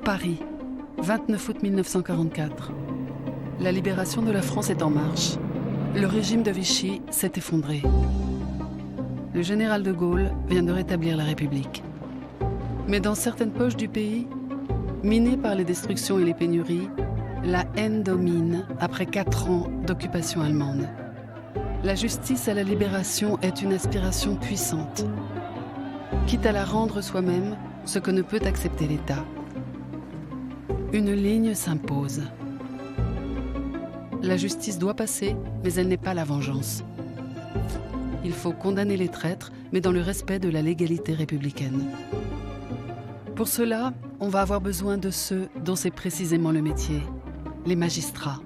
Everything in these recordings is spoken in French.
Paris, 29 août 1944. La libération de la France est en marche. Le régime de Vichy s'est effondré. Le général de Gaulle vient de rétablir la République. Mais dans certaines poches du pays, minées par les destructions et les pénuries, la haine domine après 4 ans d'occupation allemande. La justice à la libération est une aspiration puissante, quitte à la rendre soi-même ce que ne peut accepter l'État. Une ligne s'impose. La justice doit passer, mais elle n'est pas la vengeance. Il faut condamner les traîtres, mais dans le respect de la légalité républicaine. Pour cela, on va avoir besoin de ceux dont c'est précisément le métier, les magistrats.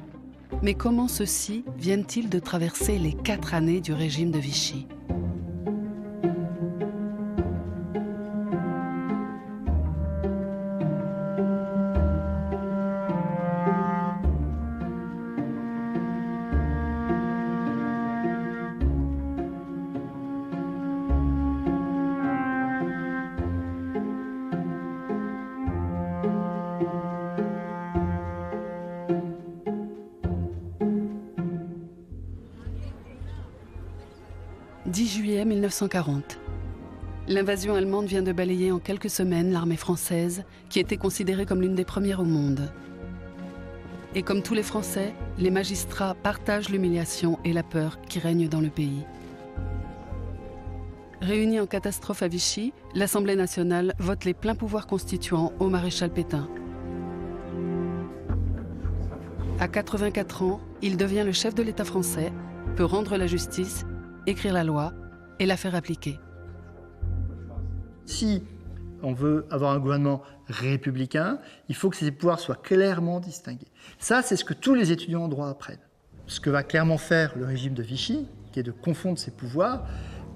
Mais comment ceux-ci viennent-ils de traverser les 4 années du régime de Vichy ? « 10 juillet 1940. L'invasion allemande vient de balayer en quelques semaines l'armée française, qui était considérée comme l'une des premières au monde. Et comme tous les Français, les magistrats partagent l'humiliation et la peur qui règnent dans le pays. Réunie en catastrophe à Vichy, l'Assemblée nationale vote les pleins pouvoirs constituants au maréchal Pétain. À 84 ans, il devient le chef de l'État français, peut rendre la justice, écrire la loi et la faire appliquer. Si on veut avoir un gouvernement républicain, il faut que ces pouvoirs soient clairement distingués. Ça, c'est ce que tous les étudiants en droit apprennent. Ce que va clairement faire le régime de Vichy, qui est de confondre ces pouvoirs,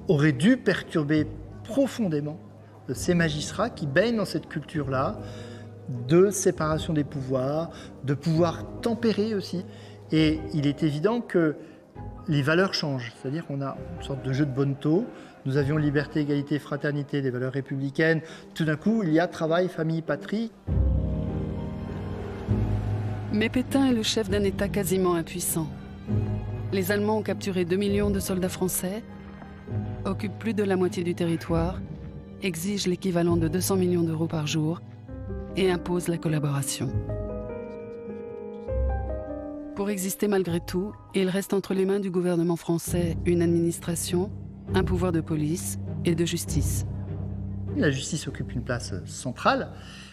aurait dû perturber profondément ces magistrats qui baignent dans cette culture-là de séparation des pouvoirs, de pouvoir tempérer aussi. Et il est évident que les valeurs changent, c'est-à-dire qu'on a une sorte de jeu de bonneteau. Nous avions liberté, égalité, fraternité, des valeurs républicaines. Tout d'un coup, il y a travail, famille, patrie. Mais Pétain est le chef d'un État quasiment impuissant. Les Allemands ont capturé 2 millions de soldats français, occupent plus de la moitié du territoire, exigent l'équivalent de 200 millions d'euros par jour et imposent la collaboration. Pour exister malgré tout, il reste entre les mains du gouvernement français une administration, un pouvoir de police et de justice. La justice occupe une place centrale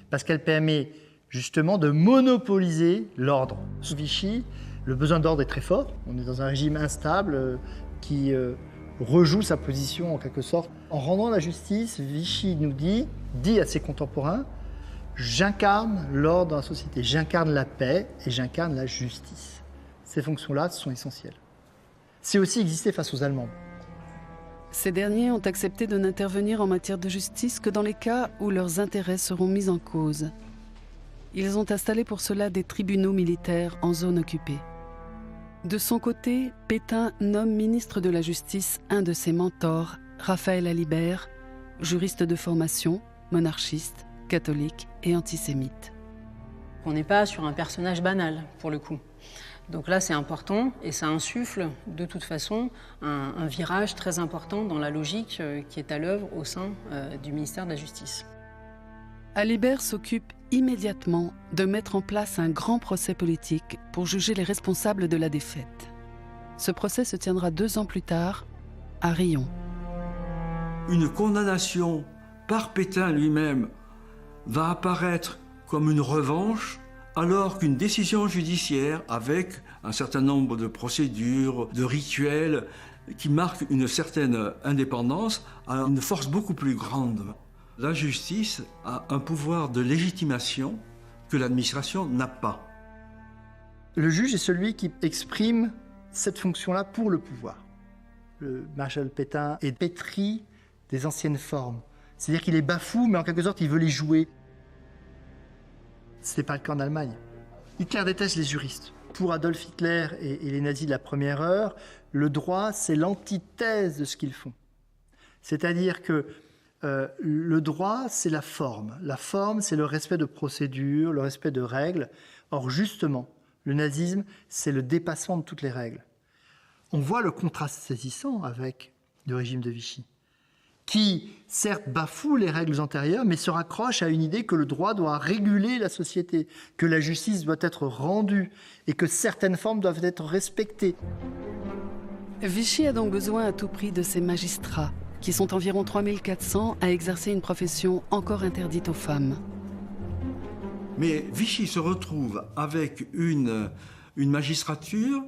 parce qu'elle permet justement de monopoliser l'ordre. Sous Vichy, le besoin d'ordre est très fort. On est dans un régime instable qui rejoue sa position en quelque sorte. En rendant la justice, Vichy nous dit à ses contemporains: j'incarne l'ordre dans la société, j'incarne la paix et j'incarne la justice. Ces fonctions-là sont essentielles. C'est aussi exister face aux Allemands. Ces derniers ont accepté de n'intervenir en matière de justice que dans les cas où leurs intérêts seront mis en cause. Ils ont installé pour cela des tribunaux militaires en zone occupée. De son côté, Pétain nomme ministre de la Justice un de ses mentors, Raphaël Alibert, juriste de formation, monarchiste, catholique et antisémite. On n'est pas sur un personnage banal, pour le coup. Donc là, c'est important et ça insuffle de toute façon un virage très important dans la logique qui est à l'œuvre au sein du ministère de la Justice. Alibert s'occupe immédiatement de mettre en place un grand procès politique pour juger les responsables de la défaite. Ce procès se tiendra 2 ans plus tard, à Riom. Une condamnation par Pétain lui-même va apparaître comme une revanche, alors qu'une décision judiciaire avec un certain nombre de procédures, de rituels qui marquent une certaine indépendance a une force beaucoup plus grande. La justice a un pouvoir de légitimation que l'administration n'a pas. Le juge est celui qui exprime cette fonction-là pour le pouvoir. Le maréchal Pétain est pétri des anciennes formes. C'est-à-dire qu'il les bafoue, mais en quelque sorte, il veut les jouer. Ce n'est pas le cas en Allemagne. Hitler déteste les juristes. Pour Adolf Hitler et les nazis de la première heure, le droit, c'est l'antithèse de ce qu'ils font. C'est-à-dire que Le droit, c'est la forme. La forme, c'est le respect de procédures, le respect de règles. Or, justement, le nazisme, c'est le dépassement de toutes les règles. On voit le contraste saisissant avec le régime de Vichy, qui, certes, bafoue les règles antérieures, mais se raccroche à une idée que le droit doit réguler la société, que la justice doit être rendue et que certaines formes doivent être respectées. Vichy a donc besoin à tout prix de ses magistrats, qui sont environ 3400 à exercer une profession encore interdite aux femmes. Mais Vichy se retrouve avec une magistrature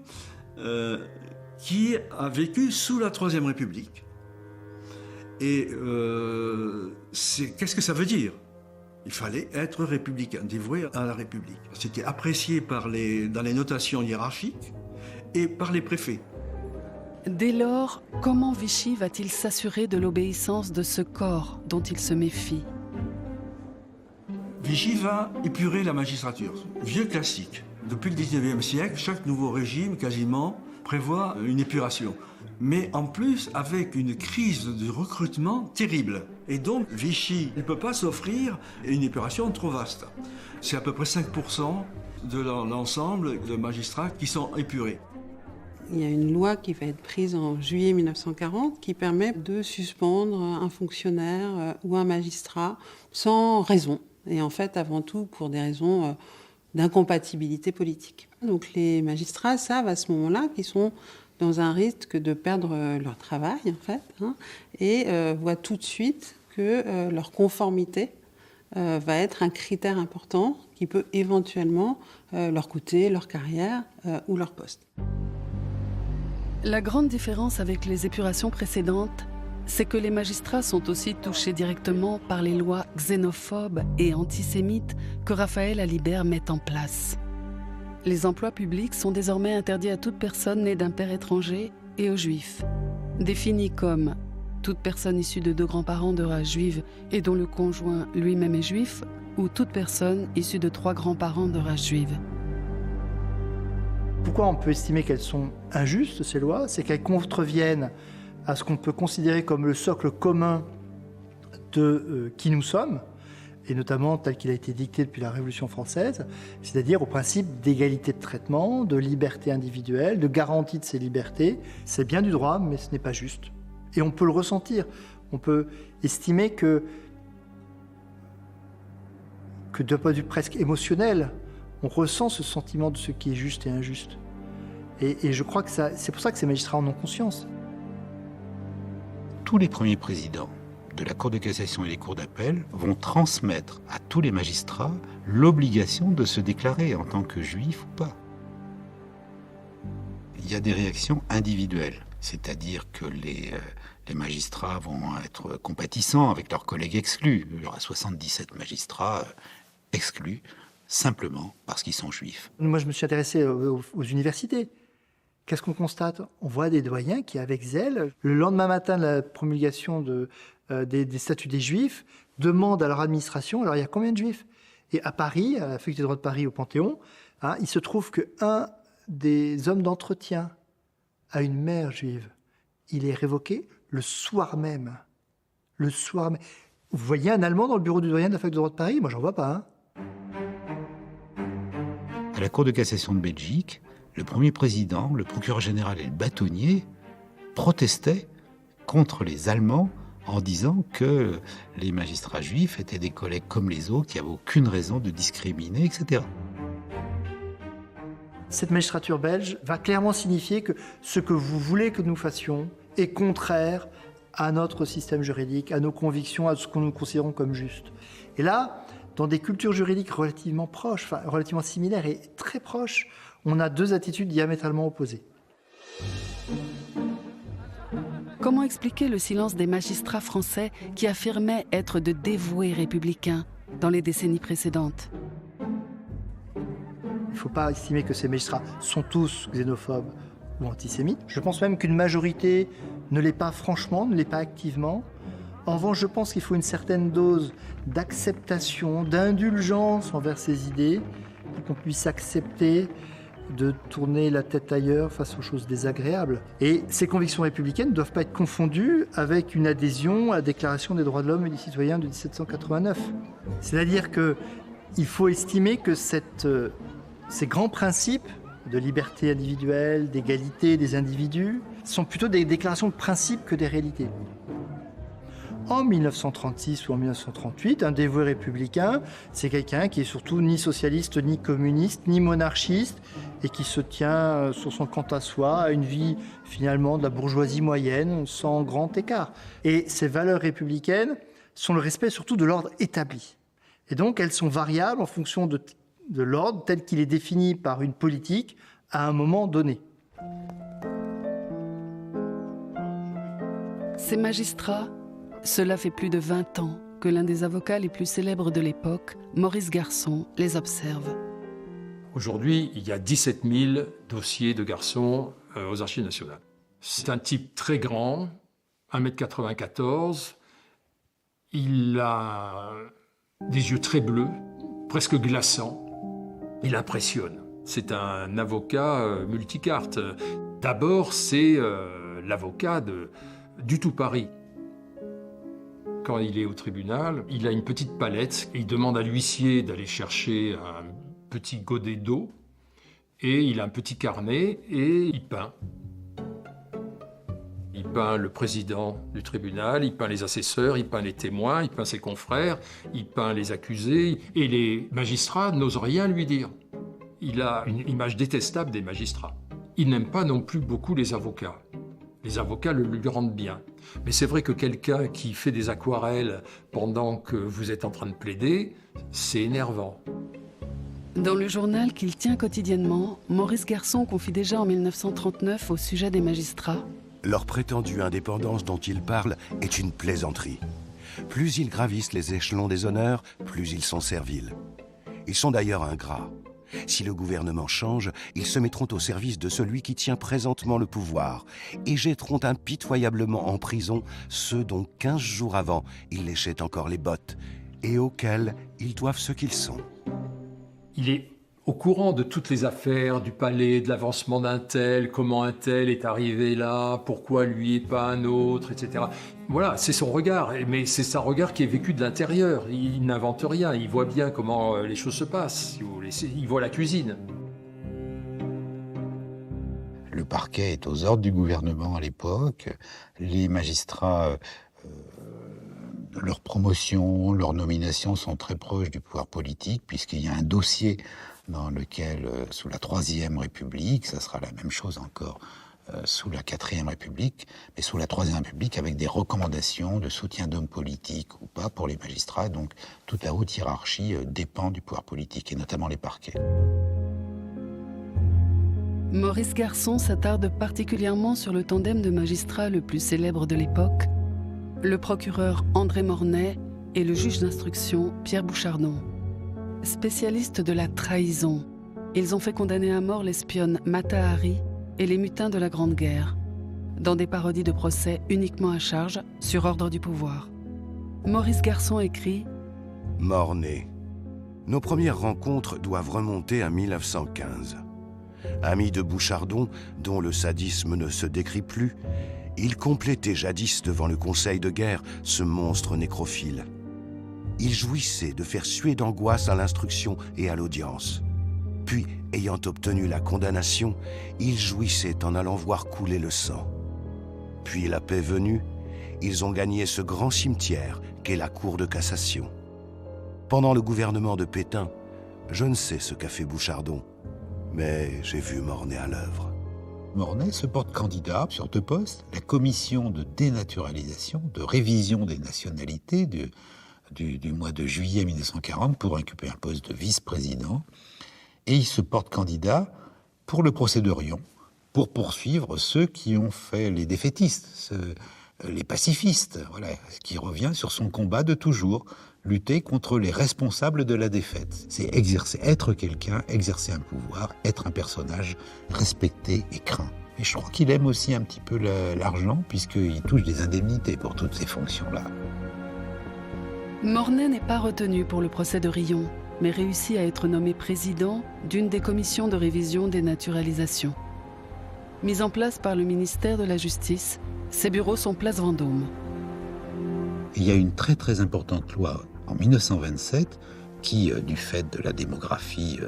qui a vécu sous la Troisième République. Et qu'est-ce que ça veut dire ? Il fallait être républicain, dévoué à la République. C'était apprécié dans les notations hiérarchiques et par les préfets. Dès lors, comment Vichy va-t-il s'assurer de l'obéissance de ce corps dont il se méfie ? Vichy va épurer la magistrature. Vieux classique. Depuis le 19e siècle, chaque nouveau régime, quasiment, prévoit une épuration. Mais en plus, avec une crise de recrutement terrible. Et donc, Vichy ne peut pas s'offrir une épuration trop vaste. C'est à peu près 5% de l'ensemble de magistrats qui sont épurés. Il y a une loi qui va être prise en juillet 1940 qui permet de suspendre un fonctionnaire ou un magistrat sans raison. Et en fait, avant tout, pour des raisons d'incompatibilité politique. Donc les magistrats savent à ce moment-là qu'ils sont dans un risque de perdre leur travail, en fait, et voient tout de suite que leur conformité va être un critère important qui peut éventuellement leur coûter leur carrière ou leur poste. La grande différence avec les épurations précédentes, c'est que les magistrats sont aussi touchés directement par les lois xénophobes et antisémites que Raphaël Alibert met en place. Les emplois publics sont désormais interdits à toute personne née d'un père étranger et aux juifs, définis comme toute personne issue de 2 grands-parents de race juive et dont le conjoint lui-même est juif, ou toute personne issue de 3 grands-parents de race juive. Pourquoi on peut estimer qu'elles sont injustes, ces lois ? C'est qu'elles contreviennent à ce qu'on peut considérer comme le socle commun de qui nous sommes, et notamment tel qu'il a été dicté depuis la Révolution française, c'est-à-dire au principe d'égalité de traitement, de liberté individuelle, de garantie de ces libertés. C'est bien du droit, mais ce n'est pas juste. Et on peut le ressentir. On peut estimer que d'un point de vue presque émotionnel, on ressent ce sentiment de ce qui est juste et injuste. Et je crois que c'est pour ça que ces magistrats en ont conscience. Tous les premiers présidents de la Cour de cassation et des cours d'appel vont transmettre à tous les magistrats l'obligation de se déclarer en tant que juif ou pas. Il y a des réactions individuelles, c'est-à-dire que les magistrats vont être compatissants avec leurs collègues exclus. Il y aura 77 magistrats exclus, simplement parce qu'ils sont juifs. Moi, je me suis intéressé aux universités. Qu'est-ce qu'on constate ? On voit des doyens qui, avec zèle, le lendemain matin de la promulgation des statuts des Juifs, demandent à leur administration, alors il y a combien de Juifs ? Et à Paris, à la faculté de droit de Paris, au Panthéon, il se trouve qu'un des hommes d'entretien a une mère juive. Il est révoqué le soir même. Le soir même. Vous voyez un Allemand dans le bureau du doyen de la faculté de droit de Paris ? Moi, j'en vois pas. À la Cour de cassation de Belgique, le premier président, le procureur général et le bâtonnier protestaient contre les Allemands en disant que les magistrats juifs étaient des collègues comme les autres, qui n'avaient aucune raison de discriminer, etc. Cette magistrature belge va clairement signifier que ce que vous voulez que nous fassions est contraire à notre système juridique, à nos convictions, à ce que nous considérons comme juste. Et là, dans des cultures juridiques relativement proches, enfin relativement similaires et très proches, on a 2 attitudes diamétralement opposées. Comment expliquer le silence des magistrats français qui affirmaient être de dévoués républicains dans les décennies précédentes ? Il ne faut pas estimer que ces magistrats sont tous xénophobes ou antisémites. Je pense même qu'une majorité ne l'est pas franchement, ne l'est pas activement. En revanche, je pense qu'il faut une certaine dose d'acceptation, d'indulgence envers ces idées, pour qu'on puisse accepter de tourner la tête ailleurs face aux choses désagréables. Et ces convictions républicaines ne doivent pas être confondues avec une adhésion à la Déclaration des droits de l'homme et des citoyens de 1789. C'est-à-dire qu'il faut estimer que ces grands principes de liberté individuelle, d'égalité des individus, sont plutôt des déclarations de principes que des réalités. En 1936 ou en 1938, un dévoué républicain, c'est quelqu'un qui est surtout ni socialiste, ni communiste, ni monarchiste, et qui se tient sur son quant à soi à une vie finalement de la bourgeoisie moyenne, sans grand écart. Et ces valeurs républicaines sont le respect surtout de l'ordre établi. Et donc elles sont variables en fonction de l'ordre tel qu'il est défini par une politique à un moment donné. Ces magistrats, cela fait plus de 20 ans que l'un des avocats les plus célèbres de l'époque, Maurice Garçon, les observe. Aujourd'hui, il y a 17 000 dossiers de Garçon aux Archives nationales. C'est un type très grand, 1,94 m. Il a des yeux très bleus, presque glaçants. Il impressionne. C'est un avocat multicarte. D'abord, c'est l'avocat du tout Paris. Quand il est au tribunal, il a une petite palette et il demande à l'huissier d'aller chercher un petit godet d'eau et il a un petit carnet et il peint. Il peint le président du tribunal, il peint les assesseurs, il peint les témoins, il peint ses confrères, il peint les accusés et les magistrats n'osent rien lui dire. Il a une image détestable des magistrats. Il n'aime pas non plus beaucoup les avocats. Les avocats le lui rendent bien. Mais c'est vrai que quelqu'un qui fait des aquarelles pendant que vous êtes en train de plaider, c'est énervant. Dans le journal qu'il tient quotidiennement, Maurice Garçon confie déjà en 1939 au sujet des magistrats. Leur prétendue indépendance dont ils parlent est une plaisanterie. Plus ils gravissent les échelons des honneurs, plus ils sont serviles. Ils sont d'ailleurs ingrats. Si le gouvernement change, ils se mettront au service de celui qui tient présentement le pouvoir et jetteront impitoyablement en prison ceux dont 15 jours avant, ils léchaient encore les bottes et auxquels ils doivent ce qu'ils sont. Il est au courant de toutes les affaires du palais, de l'avancement d'un tel, comment un tel est arrivé là, pourquoi lui et pas un autre, etc. Voilà, c'est son regard, mais c'est un regard qui est vécu de l'intérieur. Il n'invente rien, il voit bien comment les choses se passent, il voit la cuisine. Le parquet est aux ordres du gouvernement à l'époque. Les magistrats, leur promotion, leur nomination sont très proches du pouvoir politique, puisqu'il y a un dossier dans lequel, sous la Troisième République, ça sera la même chose encore sous la Quatrième République, mais sous la Troisième République, avec des recommandations de soutien d'hommes politiques ou pas pour les magistrats. Donc toute la haute hiérarchie dépend du pouvoir politique, et notamment les parquets. Maurice Garçon s'attarde particulièrement sur le tandem de magistrats le plus célèbre de l'époque, le procureur André Mornay et le juge d'instruction Pierre Bouchardon. Spécialistes de la trahison, ils ont fait condamner à mort l'espionne Mata Hari et les mutins de la Grande Guerre, dans des parodies de procès uniquement à charge, sur ordre du pouvoir. Maurice Garçon écrit « Mornay. Nos premières rencontres doivent remonter à 1915. Ami de Bouchardon, dont le sadisme ne se décrit plus, il complétait jadis devant le conseil de guerre ce monstre nécrophile. Il jouissait de faire suer d'angoisse à l'instruction et à l'audience. Puis, ayant obtenu la condamnation, il jouissait en allant voir couler le sang. Puis, la paix venue, ils ont gagné ce grand cimetière qu'est la Cour de cassation. Pendant le gouvernement de Pétain, je ne sais ce qu'a fait Bouchardon, mais j'ai vu Mornay à l'œuvre. Mornay se porte candidat sur 2 postes, la commission de dénaturalisation, de révision des nationalités du mois de juillet 1940 pour occuper un poste de vice-président. Et il se porte candidat pour le procès de Riom, pour poursuivre ceux qui ont fait les défaitistes, les pacifistes, voilà, qui revient sur son combat de toujours, lutter contre les responsables de la défaite. C'est être quelqu'un, exercer un pouvoir, être un personnage respecté et craint. Et je crois qu'il aime aussi un petit peu l'argent, puisqu'il touche des indemnités pour toutes ces fonctions-là. Mornay n'est pas retenu pour le procès de Riom. mais réussit à être nommé président d'une des commissions de révision des naturalisations. Mis en place par le ministère de la Justice, ses bureaux sont place Vendôme. Il y a une très très importante loi en 1927 qui, du fait de la démographie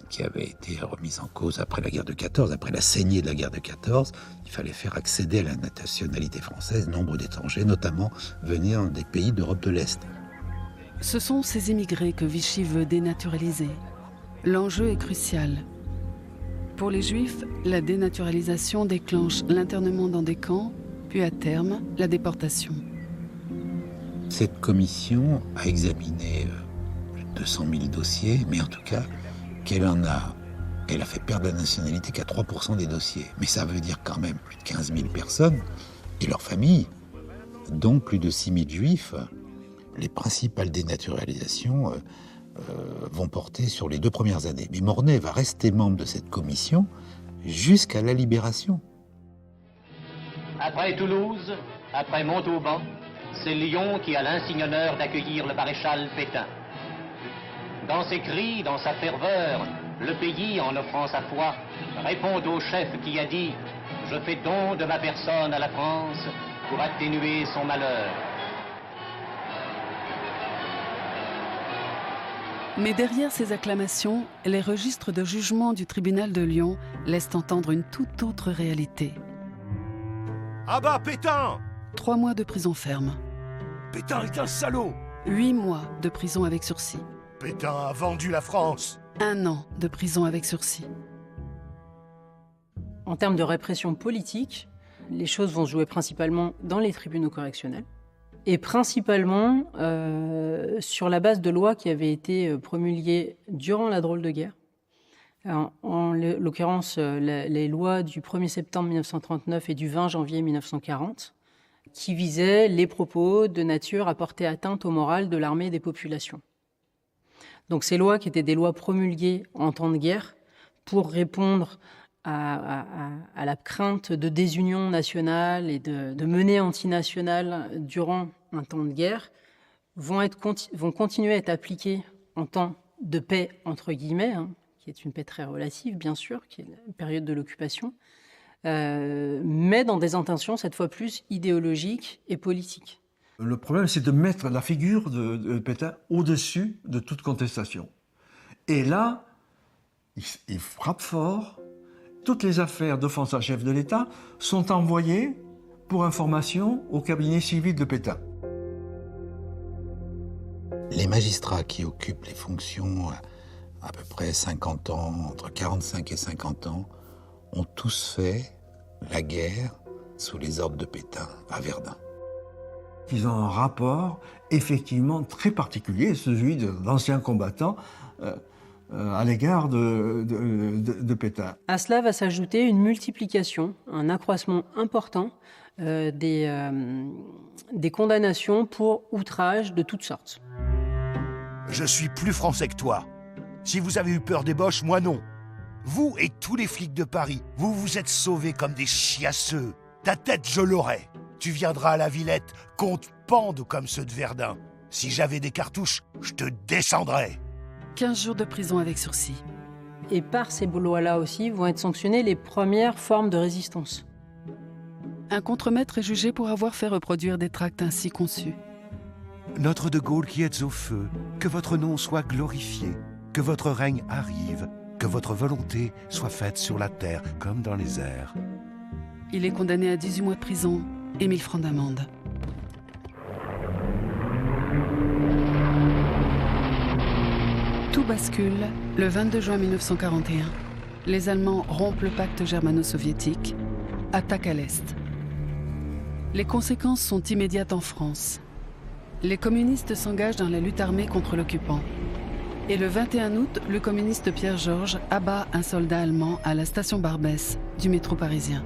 qui avait été remise en cause après la guerre de 14, après la saignée de la guerre de 14, il fallait faire accéder à la nationalité française nombre d'étrangers, notamment venant des pays d'Europe de l'Est. Ce sont ces immigrés que Vichy veut dénaturaliser. L'enjeu est crucial. Pour les Juifs, la dénaturalisation déclenche l'internement dans des camps, puis à terme, la déportation. Cette commission a examiné 200 000 dossiers, mais en tout cas, elle a fait perdre la nationalité qu'à 3% des dossiers. Mais ça veut dire quand même plus de 15 000 personnes et leurs familles, dont plus de 6 000 juifs. Les principales dénaturalisations vont porter sur les 2 premières années. Mais Mornay va rester membre de cette commission jusqu'à la libération. Après Toulouse, après Montauban, c'est Lyon qui a l'insigne honneur d'accueillir le maréchal Pétain. Dans ses cris, dans sa ferveur, le pays, en offrant sa foi, répond au chef qui a dit « Je fais don de ma personne à la France pour atténuer son malheur ». Mais derrière ces acclamations, les registres de jugement du tribunal de Lyon laissent entendre une toute autre réalité. À bas, Pétain! 3 mois de prison ferme. Pétain est un salaud! 8 mois de prison avec sursis. Pétain a vendu la France! 1 an de prison avec sursis. En termes de répression politique, les choses vont se jouer principalement dans les tribunaux correctionnels et principalement sur la base de lois qui avaient été promulguées durant la drôle de guerre. En l'occurrence, les lois du 1er septembre 1939 et du 20 janvier 1940, qui visaient les propos de nature à porter atteinte au moral de l'armée et des populations. Donc ces lois qui étaient des lois promulguées en temps de guerre pour répondre à la crainte de désunion nationale et de menées antinationales durant un temps de guerre vont continuer à être appliquées en temps de paix, entre guillemets, qui est une paix très relative, bien sûr, qui est la période de l'occupation, mais dans des intentions, cette fois plus idéologiques et politiques. Le problème, c'est de mettre la figure de Pétain au-dessus de toute contestation. Et là, il frappe fort. Toutes les affaires d'offense à chef de l'État sont envoyées pour information au cabinet civil de Pétain. Les magistrats qui occupent les fonctions à peu près 50 ans, entre 45 et 50 ans, ont tous fait la guerre sous les ordres de Pétain à Verdun. Ils ont un rapport effectivement très particulier, celui d'anciens combattants à l'égard de Pétain. À cela va s'ajouter une multiplication, un accroissement important des condamnations pour outrage de toutes sortes. Je suis plus français que toi. Si vous avez eu peur des Boches, moi non. Vous et tous les flics de Paris, vous vous êtes sauvés comme des chiasseux. Ta tête, je l'aurai. Tu viendras à la Villette, qu'on te pende comme ceux de Verdun. Si j'avais des cartouches, je te descendrais. 15 jours de prison avec sursis. Et par ces lois-là aussi vont être sanctionnées les premières formes de résistance. Un contremaître est jugé pour avoir fait reproduire des tracts ainsi conçus. Notre de Gaulle qui êtes au feu, que votre nom soit glorifié, que votre règne arrive, que votre volonté soit faite sur la terre comme dans les airs. Il est condamné à 18 mois de prison et 1000 francs d'amende. Tout bascule le 22 juin 1941. Les Allemands rompent le pacte germano-soviétique, attaquent à l'Est. Les conséquences sont immédiates en France. Les communistes s'engagent dans la lutte armée contre l'occupant. Et le 21 août, le communiste Pierre Georges abat un soldat allemand à la station Barbès du métro parisien.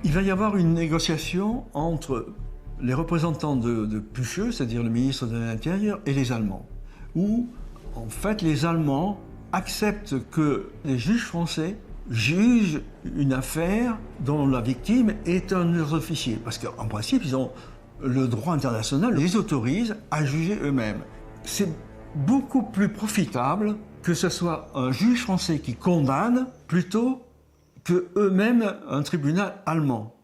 Il va y avoir une négociation entre les représentants de Pucheux, c'est-à-dire le ministre de l'Intérieur, et les Allemands, où, en fait, les Allemands acceptent que les juges français jugent une affaire dont la victime est un de leurs officiers. Parce qu'en principe, ils ont le droit international les autorise à juger eux-mêmes. c'est beaucoup plus profitable que ce soit un juge français qui condamne plutôt que eux-mêmes un tribunal allemand.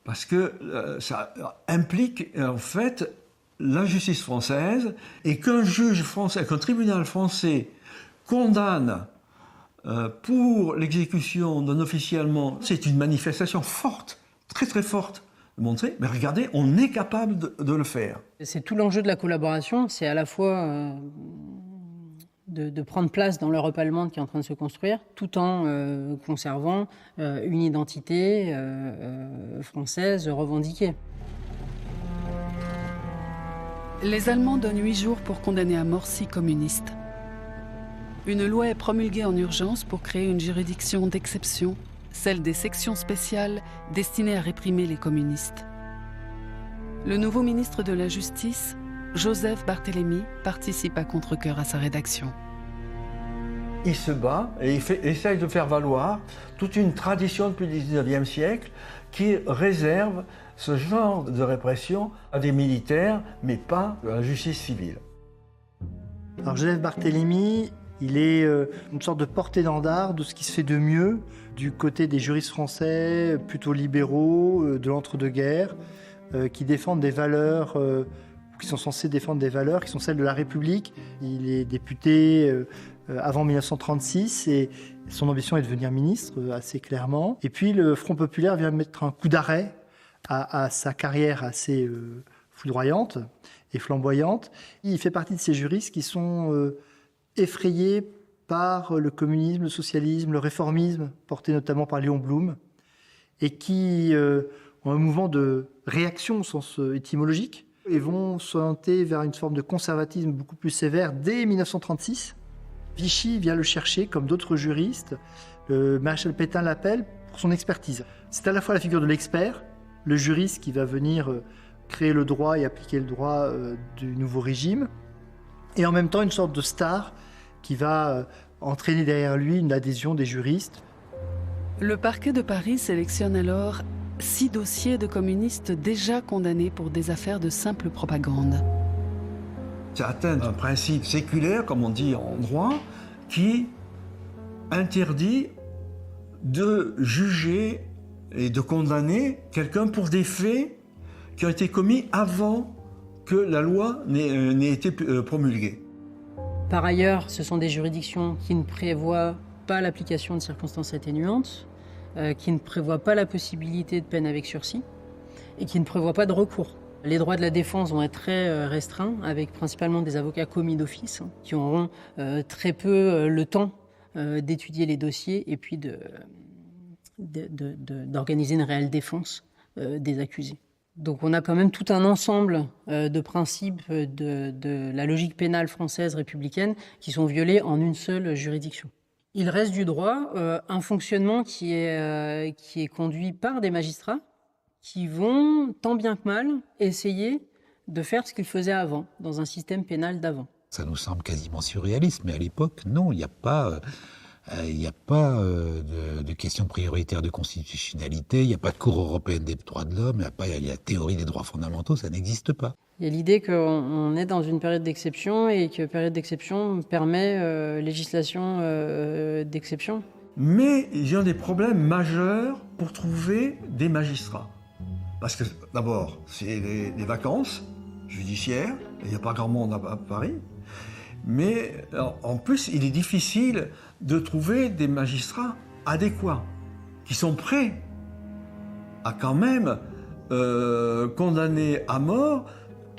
Parce que ça implique en fait la justice française, et qu'un juge français, qu'un tribunal français condamne pour l'exécution d'un officier allemand, c'est une manifestation forte, très très forte, de montrer, mais regardez, on est capable de le faire. C'est tout l'enjeu de la collaboration, c'est à la fois de prendre place dans l'Europe allemande qui est en train de se construire, tout en conservant une identité française revendiquée. Les Allemands donnent 8 jours pour condamner à mort 6 communistes. Une loi est promulguée en urgence pour créer une juridiction d'exception, celle des sections spéciales destinées à réprimer les communistes. Le nouveau ministre de la Justice, Joseph Barthélemy, participe à contre-cœur à sa rédaction. Il se bat et essaye de faire valoir toute une tradition depuis le 19e siècle qui réserve ce genre de répression à des militaires, mais pas à la justice civile. Alors Joseph Barthélemy, il est une sorte de porte-étendard de ce qui se fait de mieux du côté des juristes français plutôt libéraux de l'entre-deux-guerres, qui défendent des valeurs, qui sont censés défendre des valeurs qui sont celles de la République. Il est député avant 1936 et son ambition est de devenir ministre assez clairement. Et puis le Front populaire vient mettre un coup d'arrêt à sa carrière assez foudroyante et flamboyante. Il fait partie de ces juristes qui sont effrayés par le communisme, le socialisme, le réformisme, porté notamment par Léon Blum, et qui ont un mouvement de réaction au sens étymologique, et vont s'orienter vers une forme de conservatisme beaucoup plus sévère dès 1936. Vichy vient le chercher, comme d'autres juristes. Le maréchal Pétain l'appelle pour son expertise. C'est à la fois la figure de l'expert, le juriste qui va venir créer le droit et appliquer le droit du nouveau régime, et en même temps une sorte de star qui va entraîner derrière lui une adhésion des juristes. Le parquet de Paris sélectionne alors 6 dossiers de communistes déjà condamnés pour des affaires de simple propagande. Ça atteint un principe séculaire, comme on dit en droit, qui interdit de juger et de condamner quelqu'un pour des faits qui ont été commis avant que la loi n'ait été promulguée. Par ailleurs, ce sont des juridictions qui ne prévoient pas l'application de circonstances atténuantes, qui ne prévoient pas la possibilité de peine avec sursis et qui ne prévoient pas de recours. Les droits de la défense vont être très restreints, avec principalement des avocats commis d'office qui auront très peu le temps d'étudier les dossiers et puis d'organiser une réelle défense des accusés. Donc on a quand même tout un ensemble de principes de la logique pénale française républicaine qui sont violés en une seule juridiction. Il reste du droit un fonctionnement qui est conduit par des magistrats qui vont, tant bien que mal, essayer de faire ce qu'ils faisaient avant, dans un système pénal d'avant. Ça nous semble quasiment surréaliste, mais à l'époque, non, il n'y a pas... de question prioritaire de constitutionnalité, il n'y a pas de Cour européenne des droits de l'homme, il y a la théorie des droits fondamentaux, ça n'existe pas. Il y a l'idée qu'on est dans une période d'exception et que période d'exception permet législation d'exception. Mais il y a des problèmes majeurs pour trouver des magistrats. Parce que d'abord, c'est les vacances judiciaires, et il n'y a pas grand monde à Paris. Mais en plus, il est difficile de trouver des magistrats adéquats, qui sont prêts à quand même condamner à mort.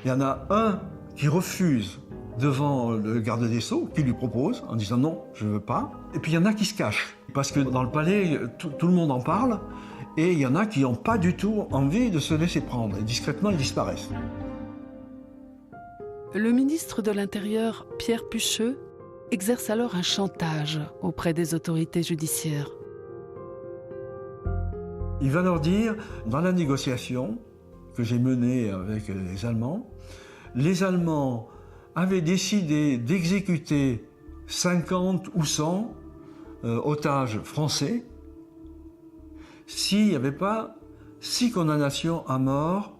Il y en a un qui refuse devant le garde des Sceaux, qui lui propose en disant non, je ne veux pas. Et puis il y en a qui se cachent, parce que dans le palais, tout le monde en parle, et il y en a qui n'ont pas du tout envie de se laisser prendre. Et discrètement, ils disparaissent. Le ministre de l'Intérieur, Pierre Pucheux, exerce alors un chantage auprès des autorités judiciaires. Il va leur dire, dans la négociation que j'ai menée avec les Allemands avaient décidé d'exécuter 50 ou 100 otages français s'il n'y avait pas 6 condamnations à mort.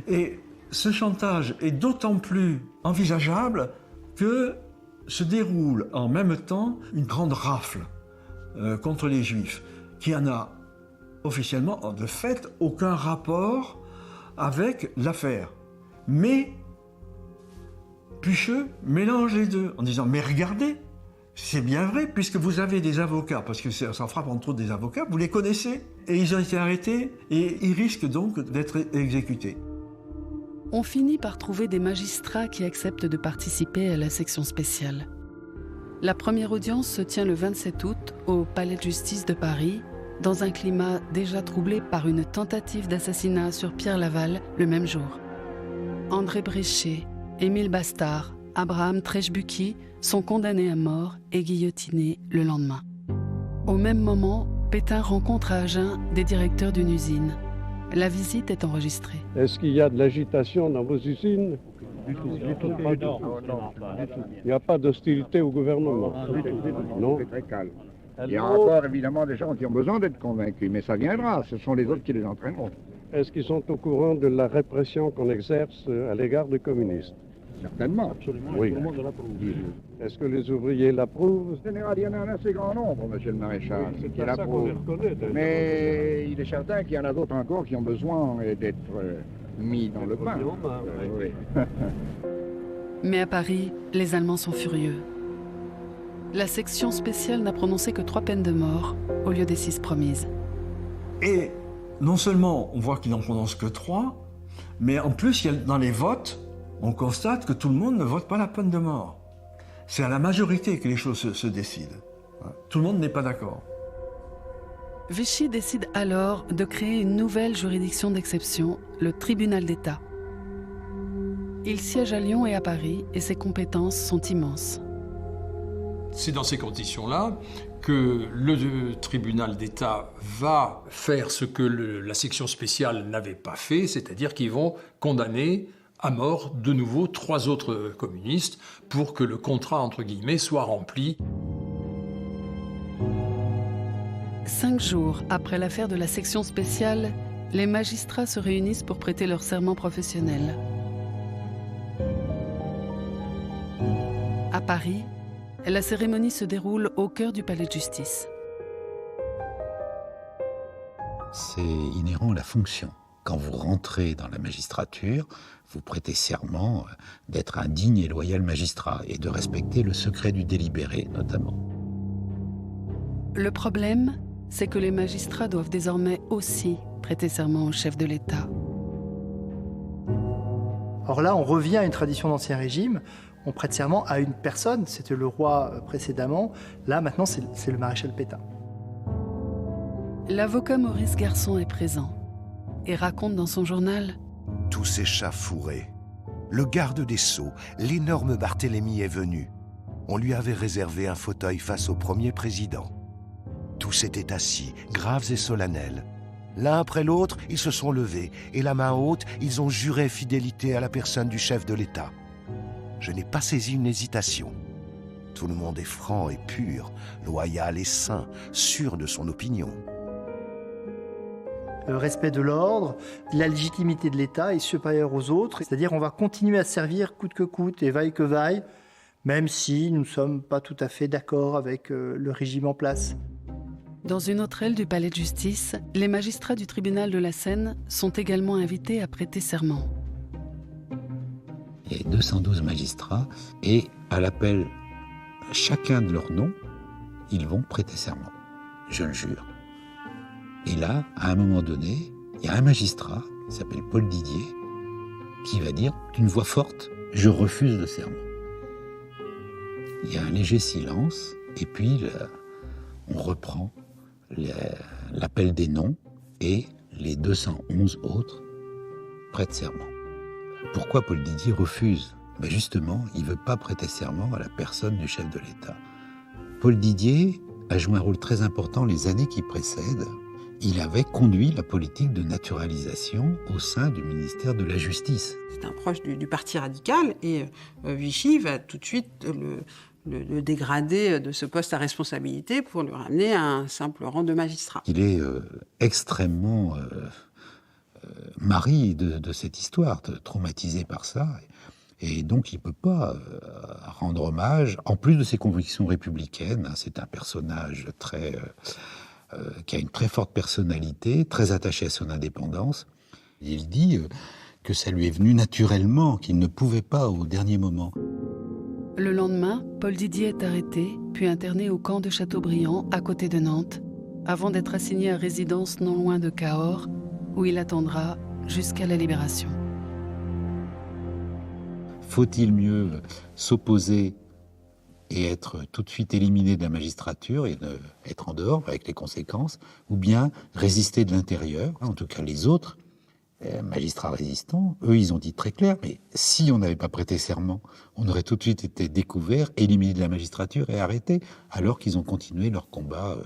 Et ce chantage est d'autant plus envisageable que se déroule en même temps une grande rafle contre les Juifs, qui en a officiellement, de fait, aucun rapport avec l'affaire. Mais Pucheux mélange les deux en disant « mais regardez, c'est bien vrai, puisque vous avez des avocats, parce que ça frappe entre autres des avocats, vous les connaissez, et ils ont été arrêtés, et ils risquent donc d'être exécutés. » On finit par trouver des magistrats qui acceptent de participer à la section spéciale. La première audience se tient le 27 août au Palais de justice de Paris, dans un climat déjà troublé par une tentative d'assassinat sur Pierre Laval le même jour. André Bréchet, Émile Bastard, Abraham Treshbucky sont condamnés à mort et guillotinés le lendemain. Au même moment, Pétain rencontre à Agen des directeurs d'une usine. La visite est enregistrée. Est-ce qu'il y a de l'agitation dans vos usines? Du tout. Il n'y a pas d'hostilité au gouvernement? Non. C'est très calme. Il y a encore évidemment des gens qui ont besoin d'être convaincus, mais ça viendra, ce sont les autres qui les entraîneront. Est-ce qu'ils sont au courant de la répression qu'on exerce à l'égard des communistes? Certainement. Absolument. Oui. Tout le monde l'approuve. Est-ce que les ouvriers l'approuvent? En général, il y en a un assez grand nombre, monsieur le maréchal, qui l'approuvent. Mais il est certain qu'il y en a d'autres encore qui ont besoin d'être mis dans le bain. Oui. Mais à Paris, les Allemands sont furieux. La section spéciale n'a prononcé que 3 peines de mort au lieu des 6 promises. Et non seulement on voit qu'ils n'en prononcent que 3, mais en plus, dans les votes, on constate que tout le monde ne vote pas la peine de mort. C'est à la majorité que les choses se décident. Tout le monde n'est pas d'accord. Vichy décide alors de créer une nouvelle juridiction d'exception, le tribunal d'État. Il siège à Lyon et à Paris et ses compétences sont immenses. C'est dans ces conditions-là que le tribunal d'État va faire ce que la section spéciale n'avait pas fait, c'est-à-dire qu'ils vont condamner à mort de nouveau 3 autres communistes pour que le contrat, entre guillemets, soit rempli. 5 jours après l'affaire de la section spéciale, les magistrats se réunissent pour prêter leur serment professionnel. À Paris, la cérémonie se déroule au cœur du palais de justice. C'est inhérent à la fonction. Quand vous rentrez dans la magistrature, vous prêtez serment d'être un digne et loyal magistrat et de respecter le secret du délibéré, notamment. Le problème, c'est que les magistrats doivent désormais aussi prêter serment au chef de l'État. Or là, on revient à une tradition d'Ancien Régime. On prête serment à une personne, c'était le roi précédemment. Là, maintenant, c'est le maréchal Pétain. L'avocat Maurice Garçon est présent et raconte dans son journal: Tout s'échauffouré. Le garde des Sceaux, l'énorme Barthélemy, est venu. On lui avait réservé un fauteuil face au premier président. Tous étaient assis, graves et solennels. L'un après l'autre, ils se sont levés, et la main haute, ils ont juré fidélité à la personne du chef de l'État. Je n'ai pas saisi une hésitation. Tout le monde est franc et pur, loyal et saint, sûr de son opinion. Le respect de l'ordre, la légitimité de l'État est supérieure aux autres, c'est-à-dire on va continuer à servir coûte que coûte et vaille que vaille, même si nous ne sommes pas tout à fait d'accord avec le régime en place. Dans une autre aile du palais de justice, les magistrats du tribunal de la Seine sont également invités à prêter serment. Il y a 212 magistrats et à l'appel chacun de leurs noms, ils vont prêter serment. Je le jure. Et là, à un moment donné, il y a un magistrat, qui s'appelle Paul Didier, qui va dire d'une voix forte « Je refuse le serment ». Il y a un léger silence et puis on reprend l'appel des noms et les 211 autres prêtent serment. Pourquoi Paul Didier refuse ? Justement, il ne veut pas prêter serment à la personne du chef de l'État. Paul Didier a joué un rôle très important les années qui précèdent. Il avait conduit la politique de naturalisation au sein du ministère de la Justice. C'est un proche du parti radical et Vichy va tout de suite le dégrader de ce poste à responsabilité pour le ramener à un simple rang de magistrat. Il est extrêmement mari de cette histoire, traumatisé par ça. Et donc, il ne peut pas rendre hommage, en plus de ses convictions républicaines. C'est un personnage qui a une très forte personnalité, très attaché à son indépendance. Il dit que ça lui est venu naturellement, qu'il ne pouvait pas au dernier moment. Le lendemain, Paul Didier est arrêté, puis interné au camp de Châteaubriand, à côté de Nantes, avant d'être assigné à résidence non loin de Cahors, où il attendra jusqu'à la libération. Faut-il mieux s'opposer et être tout de suite éliminé de la magistrature et être en dehors avec les conséquences, ou bien résister de l'intérieur? En tout cas, les autres magistrats résistants, eux, ils ont dit très clair, mais si on n'avait pas prêté serment, on aurait tout de suite été découvert, éliminé de la magistrature et arrêté, alors qu'ils ont continué leur combat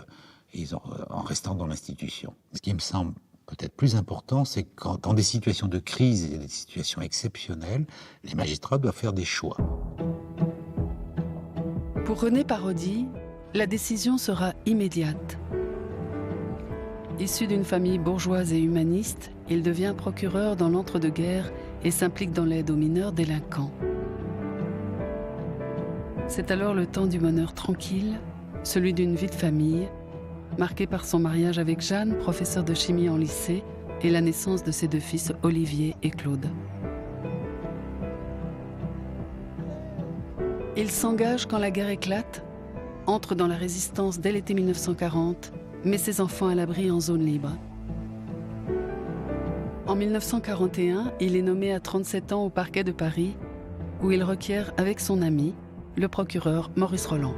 en restant dans l'institution. Ce qui me semble peut-être plus important, c'est que dans des situations de crise et des situations exceptionnelles, les magistrats doivent faire des choix. Pour René Parodi, la décision sera immédiate. Issu d'une famille bourgeoise et humaniste, il devient procureur dans l'entre-deux-guerres et s'implique dans l'aide aux mineurs délinquants. C'est alors le temps du bonheur tranquille, celui d'une vie de famille, marqué par son mariage avec Jeanne, professeure de chimie en lycée, et la naissance de ses deux fils Olivier et Claude. Il s'engage quand la guerre éclate, entre dans la résistance dès l'été 1940, met ses enfants à l'abri en zone libre. En 1941, il est nommé à 37 ans au parquet de Paris, où il requiert avec son ami, le procureur Maurice Roland.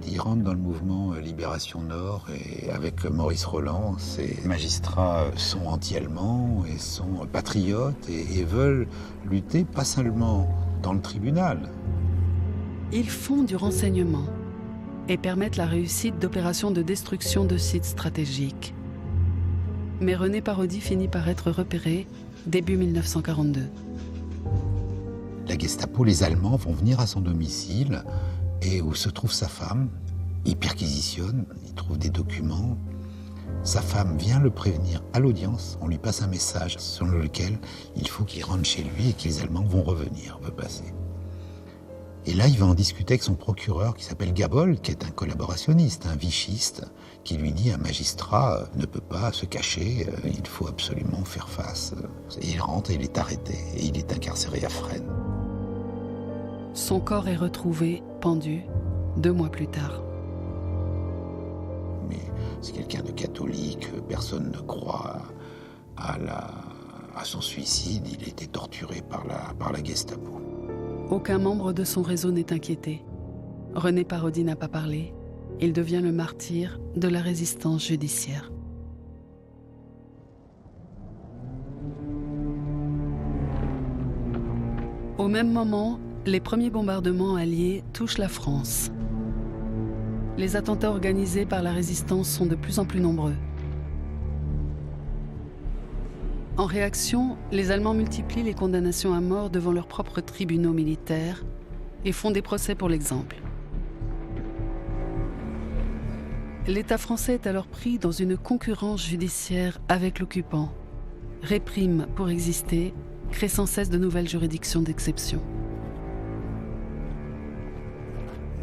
Il rentre dans le mouvement Libération Nord et avec Maurice Roland, ces magistrats sont anti-allemands et sont patriotes et veulent lutter pas seulement dans le tribunal. Ils font du renseignement et permettent la réussite d'opérations de destruction de sites stratégiques. Mais René Parodi finit par être repéré début 1942. La Gestapo, les Allemands, vont venir à son domicile et où se trouve sa femme. Ils perquisitionnent, ils trouvent des documents. Sa femme vient le prévenir à l'audience. On lui passe un message selon lequel il faut qu'il rentre chez lui et que les Allemands vont revenir, vont passer. Et là, il va en discuter avec son procureur qui s'appelle Gabol, qui est un collaborationniste, un vichiste, qui lui dit un magistrat ne peut pas se cacher, il faut absolument faire face. Et il rentre et il est arrêté et il est incarcéré à Fresnes. Son corps est retrouvé, pendu, 2 mois plus tard. Mais c'est quelqu'un de catholique, personne ne croit à son suicide, il était torturé par la Gestapo. Aucun membre de son réseau n'est inquiété. René Parodi n'a pas parlé. Il devient le martyr de la résistance judiciaire. Au même moment, les premiers bombardements alliés touchent la France. Les attentats organisés par la résistance sont de plus en plus nombreux. En réaction, les Allemands multiplient les condamnations à mort devant leurs propres tribunaux militaires et font des procès pour l'exemple. L'État français est alors pris dans une concurrence judiciaire avec l'occupant, réprime pour exister, crée sans cesse de nouvelles juridictions d'exception.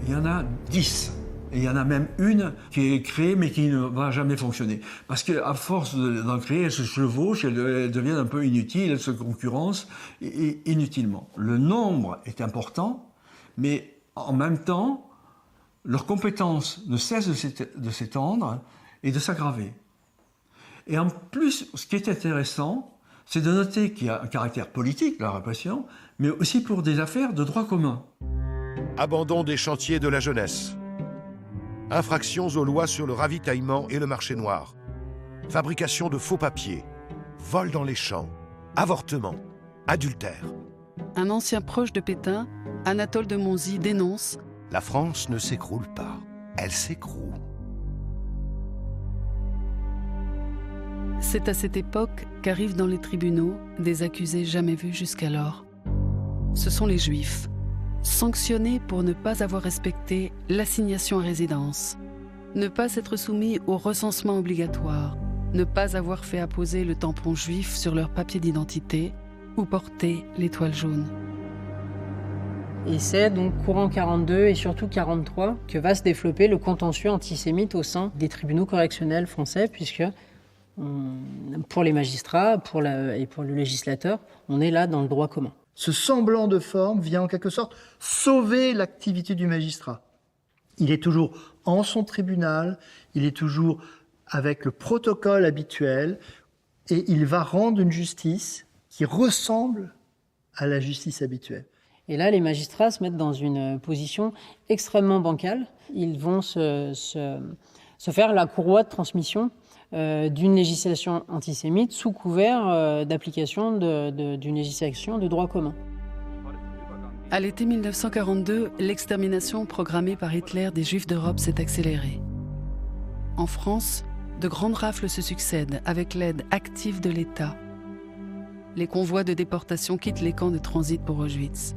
Il y en a 10. Et il y en a même une qui est créée mais qui ne va jamais fonctionner. Parce qu'à force d'en créer, elle se chevauche, elle devient un peu inutile, elle se concurrence inutilement. Le nombre est important, mais en même temps, leurs compétences ne cessent de s'étendre et de s'aggraver. Et en plus, ce qui est intéressant, c'est de noter qu'il y a un caractère politique, la répression, mais aussi pour des affaires de droit commun. Abandon des chantiers de la jeunesse. Infractions aux lois sur le ravitaillement et le marché noir. Fabrication de faux papiers. Vol dans les champs. Avortement. Adultère. Un ancien proche de Pétain, Anatole de Monzy, dénonce « La France ne s'écroule pas. Elle s'écroule. » C'est à cette époque qu'arrivent dans les tribunaux des accusés jamais vus jusqu'alors. Ce sont les Juifs, sanctionnés pour ne pas avoir respecté l'assignation à résidence, ne pas s'être soumis au recensement obligatoire, ne pas avoir fait apposer le tampon juif sur leur papier d'identité ou porter l'étoile jaune. Et c'est donc courant 42 et surtout 43 que va se développer le contentieux antisémite au sein des tribunaux correctionnels français, puisque pour les magistrats et pour le législateur, on est là dans le droit commun. Ce semblant de forme vient en quelque sorte sauver l'activité du magistrat. Il est toujours en son tribunal, il est toujours avec le protocole habituel, et il va rendre une justice qui ressemble à la justice habituelle. Et là, les magistrats se mettent dans une position extrêmement bancale. Ils vont se faire la courroie de transmission d'une législation antisémite sous couvert d'application d'une législation de droit commun. À l'été 1942, l'extermination programmée par Hitler des Juifs d'Europe s'est accélérée. En France, de grandes rafles se succèdent avec l'aide active de l'État. Les convois de déportation quittent les camps de transit pour Auschwitz.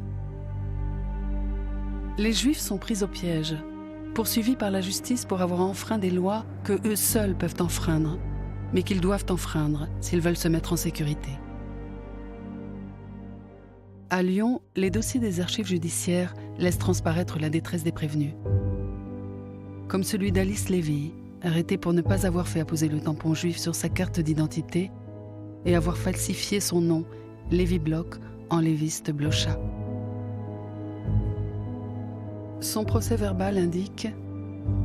Les Juifs sont pris au piège, poursuivis par la justice pour avoir enfreint des lois que eux seuls peuvent enfreindre, mais qu'ils doivent enfreindre s'ils veulent se mettre en sécurité. À Lyon, les dossiers des archives judiciaires laissent transparaître la détresse des prévenus. Comme celui d'Alice Lévy, arrêtée pour ne pas avoir fait apposer le tampon juif sur sa carte d'identité et avoir falsifié son nom, Lévy Bloch, en Léviste Blochat. Son procès-verbal indique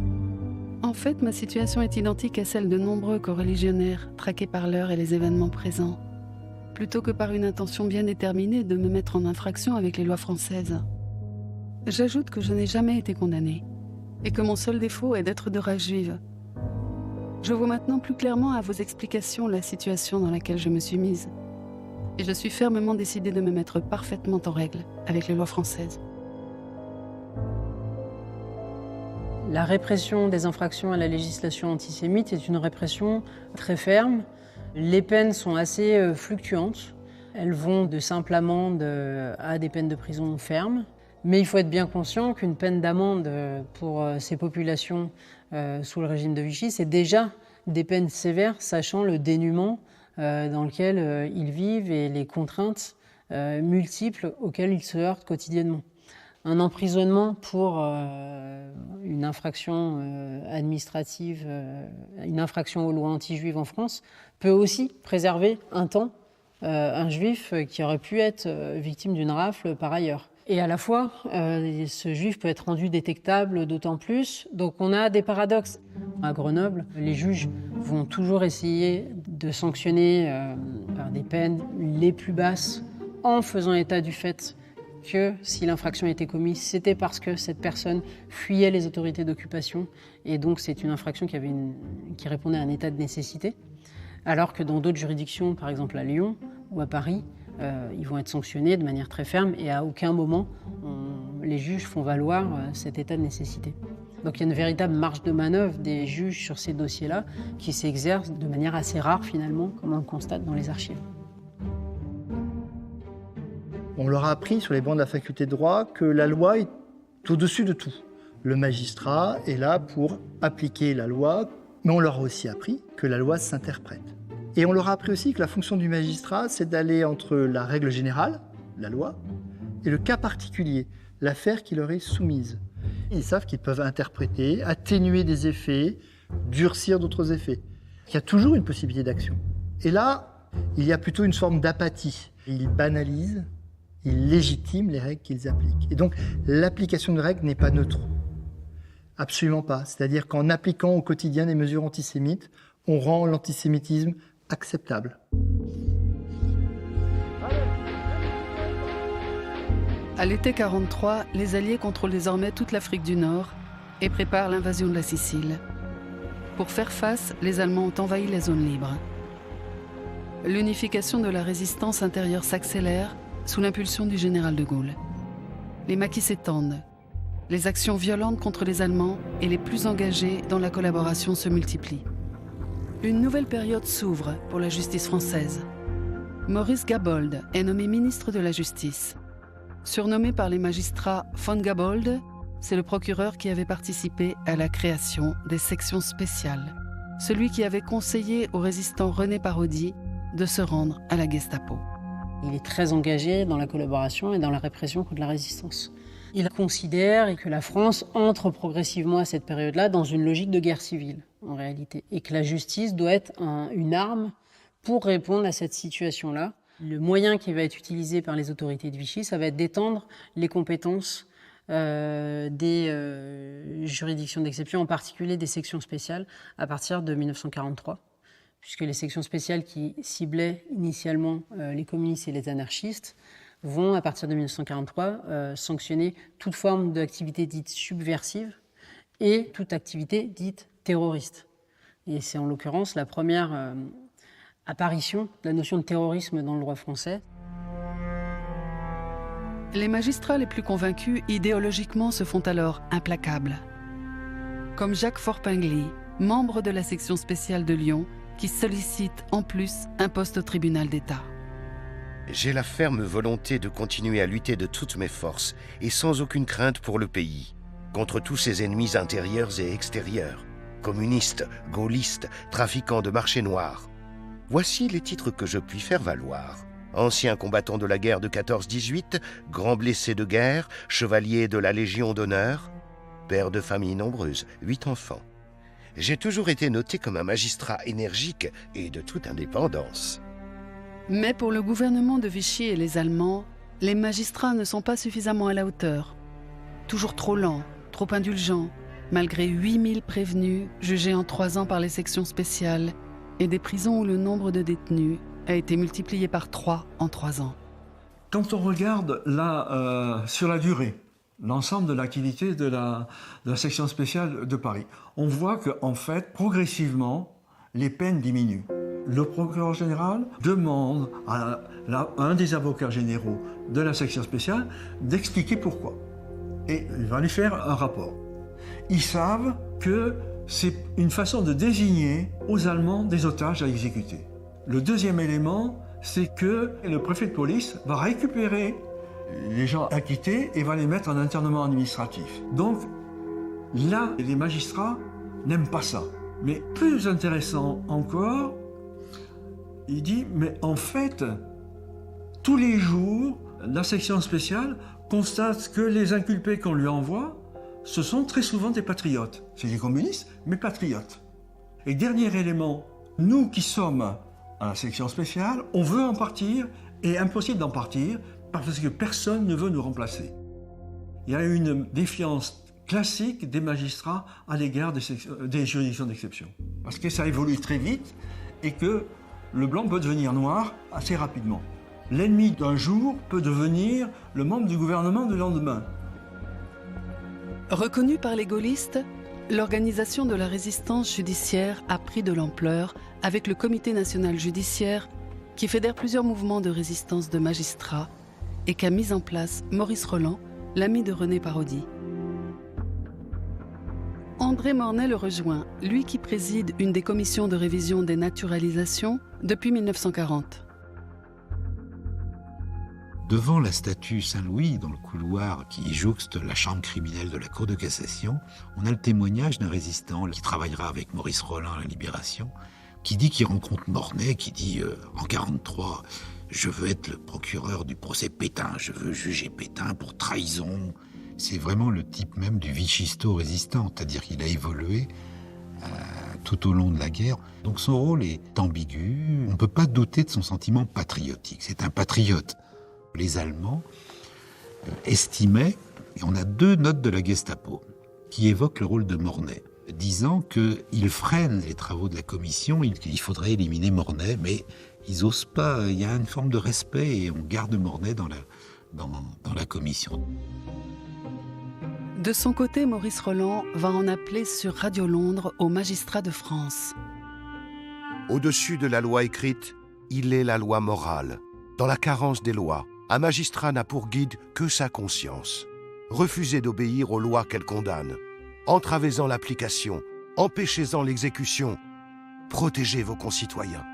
« En fait, ma situation est identique à celle de nombreux coreligionnaires traqués par l'heure et les événements présents, plutôt que par une intention bien déterminée de me mettre en infraction avec les lois françaises. J'ajoute que je n'ai jamais été condamnée et que mon seul défaut est d'être de race juive. Je vois maintenant plus clairement à vos explications la situation dans laquelle je me suis mise. Et je suis fermement décidée de me mettre parfaitement en règle avec les lois françaises. » La répression des infractions à la législation antisémite est une répression très ferme. Les peines sont assez fluctuantes. Elles vont de simples amendes à des peines de prison fermes. Mais il faut être bien conscient qu'une peine d'amende pour ces populations sous le régime de Vichy, c'est déjà des peines sévères, sachant le dénuement dans lequel ils vivent et les contraintes multiples auxquelles ils se heurtent quotidiennement. Un emprisonnement pour une infraction administrative, une infraction aux lois anti-juives en France, peut aussi préserver un temps un juif qui aurait pu être victime d'une rafle par ailleurs. Et à la fois, ce juif peut être rendu détectable d'autant plus. Donc on a des paradoxes. À Grenoble, les juges vont toujours essayer de sanctionner par des peines les plus basses en faisant état du fait que si l'infraction était commise, c'était parce que cette personne fuyait les autorités d'occupation. Et donc c'est une infraction qui répondait à un état de nécessité. Alors que dans d'autres juridictions, par exemple à Lyon ou à Paris, ils vont être sanctionnés de manière très ferme et à aucun moment les juges font valoir cet état de nécessité. Donc il y a une véritable marge de manœuvre des juges sur ces dossiers-là qui s'exerce de manière assez rare finalement, comme on le constate dans les archives. On leur a appris sur les bancs de la faculté de droit que la loi est au-dessus de tout. Le magistrat est là pour appliquer la loi, mais on leur a aussi appris que la loi s'interprète. Et on leur a appris aussi que la fonction du magistrat, c'est d'aller entre la règle générale, la loi, et le cas particulier, l'affaire qui leur est soumise. Ils savent qu'ils peuvent interpréter, atténuer des effets, durcir d'autres effets. Il y a toujours une possibilité d'action. Et là, il y a plutôt une forme d'apathie. Ils banalisent, ils légitiment les règles qu'ils appliquent. Et donc, l'application de règles n'est pas neutre. Absolument pas. C'est-à-dire qu'en appliquant au quotidien des mesures antisémites, on rend l'antisémitisme acceptable. À l'été 1943, les Alliés contrôlent désormais toute l'Afrique du Nord et préparent l'invasion de la Sicile. Pour faire face, les Allemands ont envahi les zones libres. L'unification de la résistance intérieure s'accélère sous l'impulsion du général de Gaulle. Les maquis s'étendent. Les actions violentes contre les Allemands et les plus engagés dans la collaboration se multiplient. Une nouvelle période s'ouvre pour la justice française. Maurice Gabold est nommé ministre de la Justice. Surnommé par les magistrats von Gabold, c'est le procureur qui avait participé à la création des sections spéciales. celui qui avait conseillé au résistant René Parodi de se rendre à la Gestapo. Il est très engagé dans la collaboration et dans la répression contre la résistance. Il considère que la France entre progressivement à cette période-là dans une logique de guerre civile, en réalité, et que la justice doit être une arme pour répondre à cette situation-là. Le moyen qui va être utilisé par les autorités de Vichy, ça va être d'étendre les compétences des juridictions d'exception, en particulier des sections spéciales, à partir de 1943, puisque les sections spéciales qui ciblaient initialement les communistes et les anarchistes vont, à partir de 1943, sanctionner toute forme d'activité dite subversive et toute activité dite terroriste. Et c'est en l'occurrence la première apparition de la notion de terrorisme dans le droit français. Les magistrats les plus convaincus idéologiquement se font alors implacables. Comme Jacques Faure-Pingley, membre de la section spéciale de Lyon, qui sollicite en plus un poste au tribunal d'État. J'ai la ferme volonté de continuer à lutter de toutes mes forces et sans aucune crainte pour le pays, contre tous ses ennemis intérieurs et extérieurs, communistes, gaullistes, trafiquants de marché noir. Voici les titres que je puis faire valoir. Ancien combattant de la guerre de 14-18, grand blessé de guerre, chevalier de la Légion d'honneur, père de famille nombreuse, 8 enfants. J'ai toujours été noté comme un magistrat énergique et de toute indépendance. Mais pour le gouvernement de Vichy et les Allemands, les magistrats ne sont pas suffisamment à la hauteur. Toujours trop lents, trop indulgents, malgré 8000 prévenus jugés en 3 ans par les sections spéciales et des prisons où le nombre de détenus a été multiplié par 3 en 3 ans. Quand on regarde sur la durée, l'ensemble de l'activité de la section spéciale de Paris, on voit qu'en fait, progressivement, les peines diminuent. Le procureur général demande à un des avocats généraux de la section spéciale d'expliquer pourquoi. Et il va lui faire un rapport. Ils savent que c'est une façon de désigner aux Allemands des otages à exécuter. Le deuxième élément, c'est que le préfet de police va récupérer les gens acquittés et va les mettre en internement administratif. Donc là, les magistrats n'aiment pas ça. Mais plus intéressant encore, il dit, mais en fait, tous les jours, la section spéciale constate que les inculpés qu'on lui envoie, ce sont très souvent des patriotes. C'est des communistes, mais patriotes. Et dernier élément, nous qui sommes à la section spéciale, on veut en partir, et impossible d'en partir, parce que personne ne veut nous remplacer. Il y a une défiance classique des magistrats à l'égard des juridictions d'exception. Parce que ça évolue très vite, et que le blanc peut devenir noir assez rapidement. L'ennemi d'un jour peut devenir le membre du gouvernement du lendemain. Reconnue par les gaullistes, l'organisation de la résistance judiciaire a pris de l'ampleur avec le Comité national judiciaire qui fédère plusieurs mouvements de résistance de magistrats et qu'a mis en place Maurice Roland, l'ami de René Parodi. André Mornay le rejoint, lui qui préside une des commissions de révision des naturalisations depuis 1940. Devant la statue Saint-Louis, dans le couloir qui jouxte la chambre criminelle de la Cour de cassation, on a le témoignage d'un résistant qui travaillera avec Maurice Roland à la Libération, qui dit qu'il rencontre Mornay, qui dit en 1943, je veux être le procureur du procès Pétain, je veux juger Pétain pour trahison. C'est vraiment le type même du vichisto-résistant, c'est-à-dire qu'il a évolué tout au long de la guerre. Donc son rôle est ambigu, on ne peut pas douter de son sentiment patriotique, c'est un patriote. Les Allemands estimaient, et on a 2 notes de la Gestapo qui évoquent le rôle de Mornay, disant qu'il freine les travaux de la commission, qu'il faudrait éliminer Mornay, mais ils n'osent pas, il y a une forme de respect et on garde Mornay dans la commission. De son côté, Maurice Roland va en appeler sur Radio Londres aux magistrats de France. Au-dessus de la loi écrite, il est la loi morale. Dans la carence des lois, un magistrat n'a pour guide que sa conscience. Refusez d'obéir aux lois qu'elle condamne. Entravez-en l'application, empêchez-en l'exécution. Protégez vos concitoyens.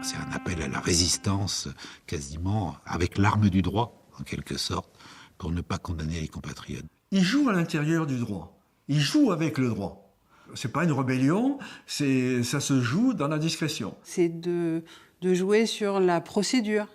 C'est un appel à la résistance, quasiment avec l'arme du droit, en quelque sorte, pour ne pas condamner les compatriotes. Il joue à l'intérieur du droit. Il joue avec le droit. C'est pas une rébellion, ça se joue dans la discrétion. C'est de jouer sur la procédure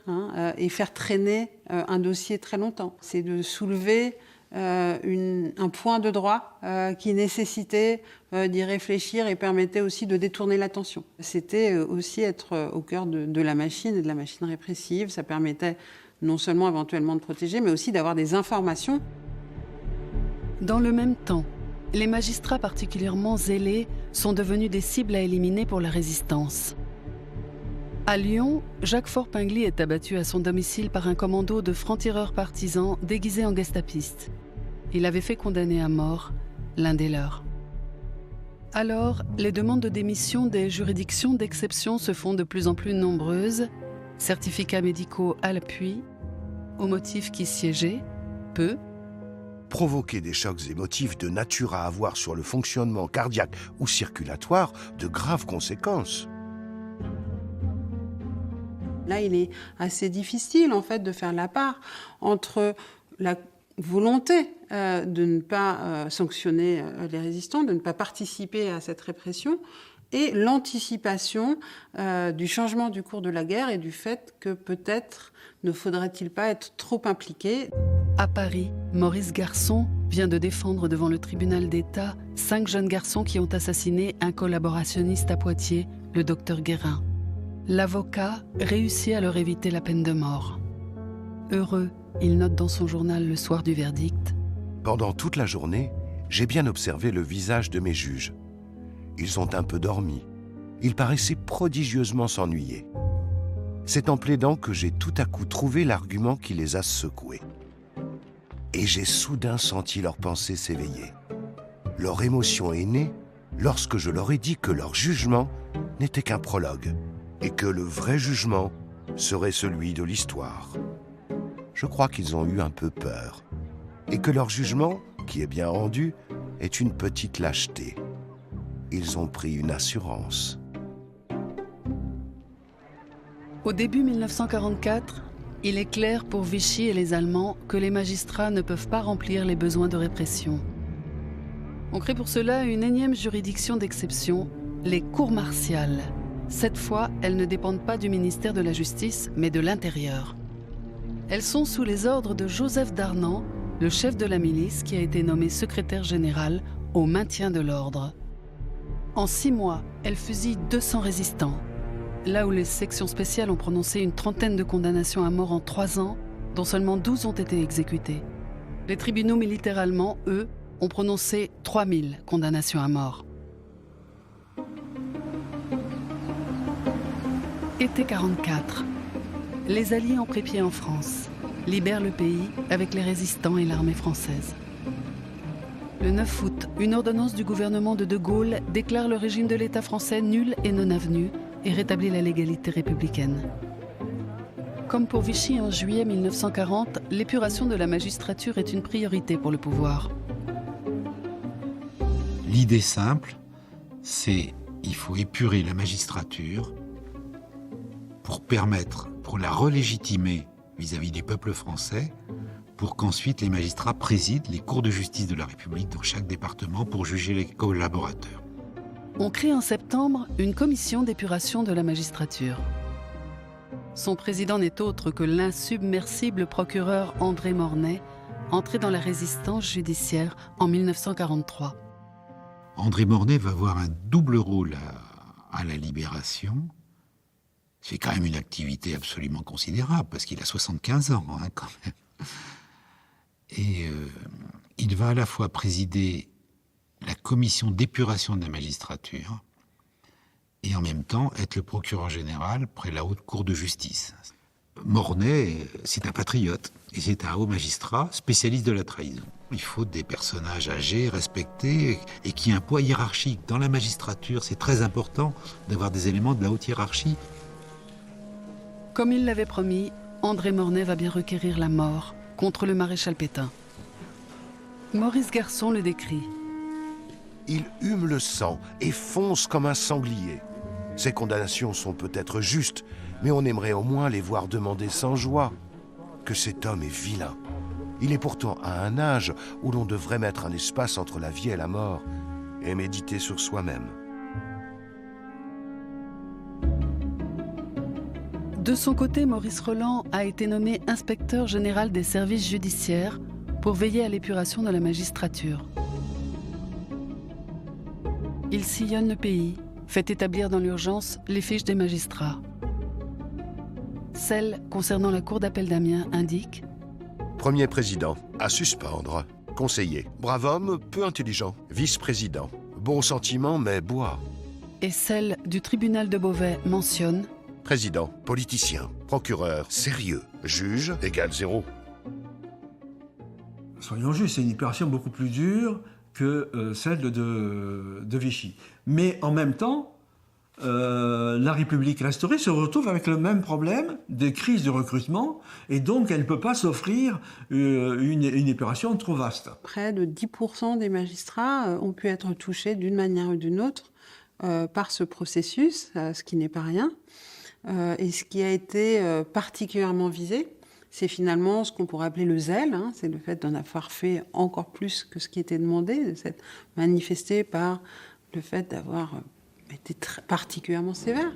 et faire traîner un dossier très longtemps. C'est de soulever un point de droit qui nécessitait d'y réfléchir et permettait aussi de détourner l'attention. C'était aussi être au cœur de la machine et de la machine répressive. Ça permettait non seulement éventuellement de protéger, mais aussi d'avoir des informations. Dans le même temps, les magistrats particulièrement zélés sont devenus des cibles à éliminer pour la résistance. À Lyon, Jacques Faure-Pingely est abattu à son domicile par un commando de francs-tireurs partisans déguisés en gestapistes. Il avait fait condamner à mort l'un des leurs. Alors, les demandes de démission des juridictions d'exception se font de plus en plus nombreuses, certificats médicaux à l'appui, au motif qui siégeait, peu. Provoquer des chocs émotifs de nature à avoir sur le fonctionnement cardiaque ou circulatoire de graves conséquences. Là, il est assez difficile, en fait, de faire la part entre la volonté de ne pas sanctionner les résistants, de ne pas participer à cette répression, et l'anticipation du changement du cours de la guerre et du fait que peut-être ne faudrait-il pas être trop impliqué. À Paris, Maurice Garçon vient de défendre devant le tribunal d'État 5 jeunes garçons qui ont assassiné un collaborationniste à Poitiers, le docteur Guérin. L'avocat réussit à leur éviter la peine de mort. Heureux, il note dans son journal le soir du verdict. Pendant toute la journée, j'ai bien observé le visage de mes juges. Ils ont un peu dormi. Ils paraissaient prodigieusement s'ennuyer. C'est en plaidant que j'ai tout à coup trouvé l'argument qui les a secoués. Et j'ai soudain senti leurs pensées s'éveiller. Leur émotion est née lorsque je leur ai dit que leur jugement n'était qu'un prologue et que le vrai jugement serait celui de l'histoire. Je crois qu'ils ont eu un peu peur et que leur jugement, qui est bien rendu, est une petite lâcheté. Ils ont pris une assurance. Au début 1944, il est clair pour Vichy et les Allemands que les magistrats ne peuvent pas remplir les besoins de répression. On crée pour cela une énième juridiction d'exception, les cours martiales. Cette fois, elles ne dépendent pas du ministère de la Justice, mais de l'Intérieur. Elles sont sous les ordres de Joseph Darnand, le chef de la milice qui a été nommé secrétaire général au maintien de l'ordre. En 6 mois, elles fusillent 200 résistants. Là où les sections spéciales ont prononcé une trentaine de condamnations à mort en 3 ans, dont seulement 12 ont été exécutées. Les tribunaux militaires allemands, eux, ont prononcé 3000 condamnations à mort. Été 44. Les Alliés ont pris pied en France, libèrent le pays avec les résistants et l'armée française. Le 9 août, une ordonnance du gouvernement de Gaulle déclare le régime de l'État français nul et non avenu et rétablit la légalité républicaine. Comme pour Vichy en juillet 1940, l'épuration de la magistrature est une priorité pour le pouvoir. L'idée simple, c'est qu'il faut épurer la magistrature pour la relégitimer vis-à-vis du peuple français, pour qu'ensuite les magistrats président les cours de justice de la République dans chaque département pour juger les collaborateurs. On crée en septembre une commission d'épuration de la magistrature. Son président n'est autre que l'insubmersible procureur André Mornay, entré dans la résistance judiciaire en 1943. André Mornay va avoir un double rôle à la Libération. C'est quand même une activité absolument considérable, parce qu'il a 75 ans, quand même. Et il va à la fois présider la commission d'épuration de la magistrature et en même temps être le procureur général près la haute cour de justice. Mornay, c'est un patriote et c'est un haut magistrat spécialiste de la trahison. Il faut des personnages âgés, respectés et qui aient un poids hiérarchique. Dans la magistrature, c'est très important d'avoir des éléments de la haute hiérarchie. Comme il l'avait promis, André Mornay va bien requérir la mort contre le maréchal Pétain. Maurice Garçon le décrit. Il hume le sang et fonce comme un sanglier. Ces condamnations sont peut-être justes, mais on aimerait au moins les voir demander sans joie. Que cet homme est vilain. Il est pourtant à un âge où l'on devrait mettre un espace entre la vie et la mort. et méditer sur soi-même. De son côté, Maurice Roland a été nommé inspecteur général des services judiciaires pour veiller à l'épuration de la magistrature. Il sillonne le pays, fait établir dans l'urgence les fiches des magistrats. Celle concernant la cour d'appel d'Amiens indique: Premier président, à suspendre. Conseiller, brave homme, peu intelligent. Vice-président, bon sentiment mais bois. Et celle du tribunal de Beauvais mentionne: Président, politicien, procureur, sérieux. Juge, égale 0. Soyons justes, c'est une opération beaucoup plus dure que celle de Vichy. Mais en même temps, la République restaurée se retrouve avec le même problème de crise de recrutement, et donc elle ne peut pas s'offrir une opération trop vaste. Près de 10% des magistrats ont pu être touchés d'une manière ou d'une autre par ce processus, ce qui n'est pas rien. Et ce qui a été particulièrement visé, c'est finalement ce qu'on pourrait appeler le zèle, hein, c'est le fait d'en avoir fait encore plus que ce qui était demandé, de s'être manifesté par le fait d'avoir été particulièrement sévère,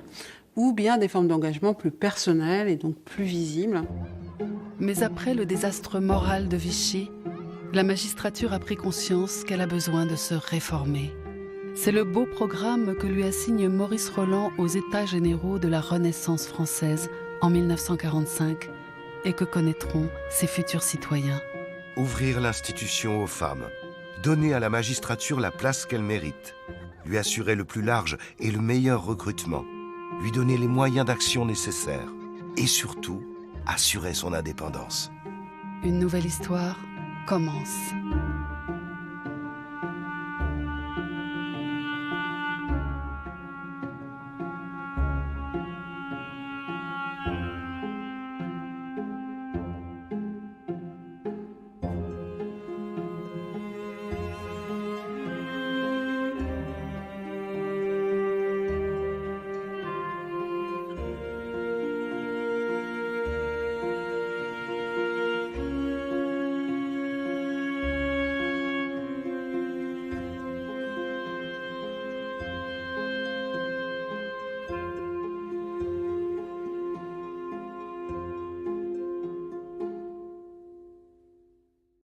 ou bien des formes d'engagement plus personnelles et donc plus visibles. Mais après le désastre moral de Vichy, la magistrature a pris conscience qu'elle a besoin de se réformer. C'est le beau programme que lui assigne Maurice Roland aux États généraux de la Renaissance française en 1945 et que connaîtront ses futurs citoyens. Ouvrir l'institution aux femmes, donner à la magistrature la place qu'elle mérite, lui assurer le plus large et le meilleur recrutement, lui donner les moyens d'action nécessaires et surtout assurer son indépendance. Une nouvelle histoire commence.